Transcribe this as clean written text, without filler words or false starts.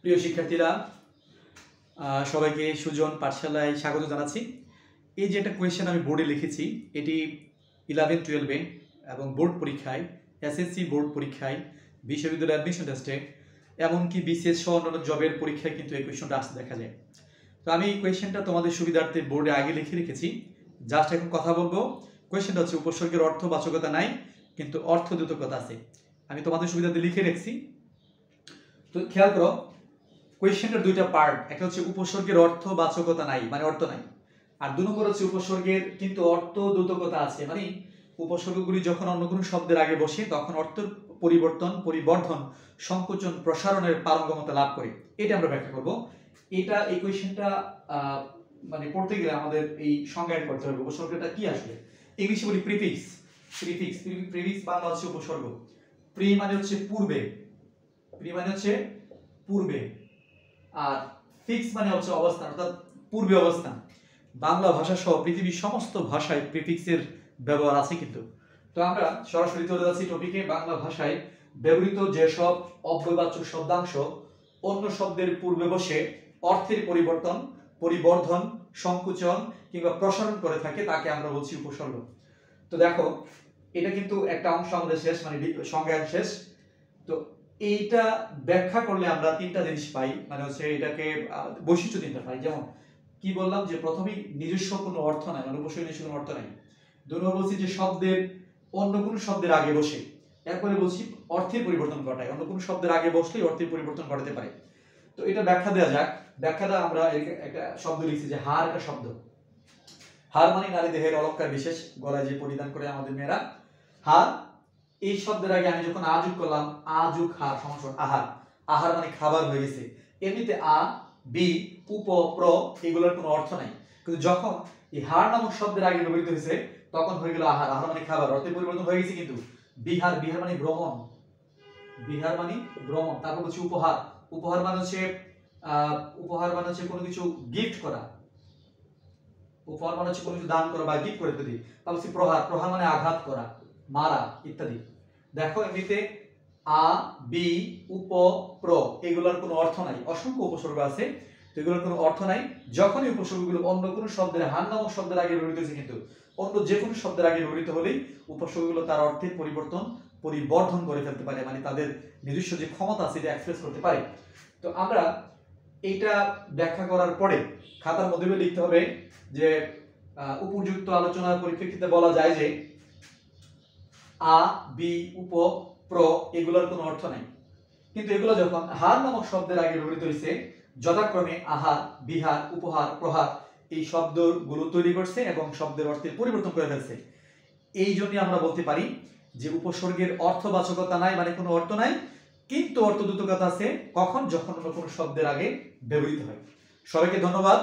প্রিয় শিক্ষার্থীরা, সবাইকে সুজন পাঠশালায় স্বাগত জানাচ্ছি। এই যে একটা কোয়েশ্চেন আমি বোর্ডে লিখেছি, এটি 11-12-এ এবং বোর্ড পরীক্ষায়, এসএসসি বোর্ড পরীক্ষায়, বিশ্ববিদ্যালয় অ্যাডমিশন টেস্টে, এমনকি বিসিএস সহ অন্যান্য জবের পরীক্ষায় কিন্তু এই কোয়েশ্চনটা আসতে দেখা যায়। তো আমি এই কোয়েশ্চেনটা তোমাদের সুবিধার্থে বোর্ডে আগে লিখে রেখেছি। জাস্ট এখন কথা বলবো। কোয়েশ্চেনটা হচ্ছে উপসর্গের অর্থবাচকতা নাই কিন্তু অর্থদ্যোতকতা আছে। আমি তোমাদের সুবিধার্থে লিখে রেখেছি। তো খেয়াল করো, কোয়েশ্চেনটার দুইটা পার্ট। একটা হচ্ছে উপসর্গের অর্থবাচকতা নাই, মানে অর্থ নাই। আর 2 নম্বর হচ্ছে উপসর্গের কিন্তু অর্থদ্যোতকতা আছে, মানে উপসর্গগুলি যখন অন্য কোনো শব্দের আগে বসে তখন অর্থের পরিবর্তন, পরিবর্ধন, সংকোচন, প্রসারণের পারঙ্গমতা লাভ করে। এটা আমরা ব্যাখ্যা করব। এই কোয়েশ্চেনটা মানে পড়তে গেলে আমাদের এই সংজ্ঞায়ন করতে হবে উপসর্গটা কি আসলে। ইংলিশে বলি প্রিফিক্স। প্রিফিক্স বাংলা হচ্ছে উপসর্গ। প্রি মানে হচ্ছে পূর্বে, পূর্বে, আর ফিক্স মানে হচ্ছে অবস্থান, অর্থাৎ পূর্বে অবস্থান। বাংলা ভাষা সহ পৃথিবীর সমস্ত ভাষায় প্রিফিক্সের ব্যবহার আছে কিন্তু। তো আমরা সরাসরি চলে যাচ্ছি টপিকে। বাংলা ভাষায় ব্যবহৃত যেসব অব্যয়বাচক শব্দাংশ অন্য শব্দের পূর্বে বসে অর্থের পরিবর্তন, পরিবর্ধন, সংকুচন কিংবা প্রসারণ করে থাকে তাকে আমরা বলছি উপসর্গ। তো দেখো, এটা কিন্তু একটা অংশ আমাদের শেষ, মানে সংজ্ঞায়ন শেষ। তো এইটা ব্যাখ্যা করলে আমরা 3টা জিনিস পাই, মানে হচ্ছে এটাকে বৈশিষ্ট্য 3টা পাই। যেমন কি বললাম যে প্রথমেই নিজস্ব কোনো অর্থ নাই, মানে উপসর্গের নিজস্ব কোনো অর্থ নাই। 2 নম্বর বলছি যে শব্দের অন্য কোনো শব্দের আগে বসে। এরপরে বলছি অর্থের পরিবর্তন ঘটায়, অন্য কোনো শব্দের আগে বসলেই অর্থের পরিবর্তন ঘটাতে পারে। তো এটা ব্যাখ্যা দেওয়া যাক। ব্যাখ্যাটা আমরা একটা শব্দ লিখছি যে হার, একটা শব্দ। হার মানে নারী দেহের অলংকার বিশেষ, গলায় যে পরিধান করে আমাদের মেয়েরা, হার। এই শব্দের আগে আমি যখন আ যোগ করলাম, আ যোগ হার সমান আহার। আহার মানে খাবার হয়ে গেছে। এমনিতে আ, বি, উপ, প্র এগুলোর কোনো অর্থ নাই, কিন্তু যখন এই হার নামক শব্দের আগে ব্যবহৃত হয়েছে তখন হয়ে গেল আহার। আহার মানে খাবার, অর্থের পরিবর্তন হয়ে গেছে। কিন্তু বিহার, বিহার মানে ভ্রমণ, বিহার মানে ভ্রমণ। তারপর হচ্ছে উপহার। উপহার মানে হচ্ছে কোনো কিছু গিফট করা। উপহার মানে হচ্ছে কোনো কিছু দান করা বা গিফট করে ইত্যাদি। তারপর হচ্ছে প্রহার। প্রহার মানে আঘাত করা, মারা ইত্যাদি। দেখো, এমনিতে আ, বি, উপ, প্র এগুলোর কোনো অর্থ নাই। অসংখ্য উপসর্গ আছে, তো এগুলোর কোনো অর্থ নাই। যখনই উপসর্গগুলো অন্য কোনো শব্দের, হার নামক শব্দের আগে ব্যবহৃত হয়েছে, কিন্তু অন্য যে কোনো শব্দের আগে ব্যবহৃত হলেই উপসর্গগুলো তার অর্থের পরিবর্তন, পরিবর্ধন করে ফেলতে পারে, মানে তাদের নিজস্ব যে ক্ষমতা আছে এটা এক্সপ্রেস করতে পারে। তো আমরা এইটা ব্যাখ্যা করার পরে খাতার মধ্যে লিখতে হবে যে উপযুক্ত আলোচনার পরিপ্রেক্ষিতে বলা যায় যে আ, বি, উপ, প্র এগুলোর কোনো অর্থ নাই, কিন্তু এগুলো যখন হার নামক শব্দের আগে ব্যবহৃত হয়েছে যথাক্রমে আহার, বিহার, উপহার, প্রহার এই শব্দগুলো তৈরি করছে এবং শব্দের অর্থের পরিবর্তন করে ফেলছে। এই জন্যই আমরা বলতে পারি যে উপসর্গের অর্থবাচকতা নাই, মানে কোনো অর্থ নাই, কিন্তু অর্থদ্যোতকতা আছে। কখন? যখন অন্য কোনো শব্দের আগে ব্যবহৃত হয়। সবাইকে ধন্যবাদ।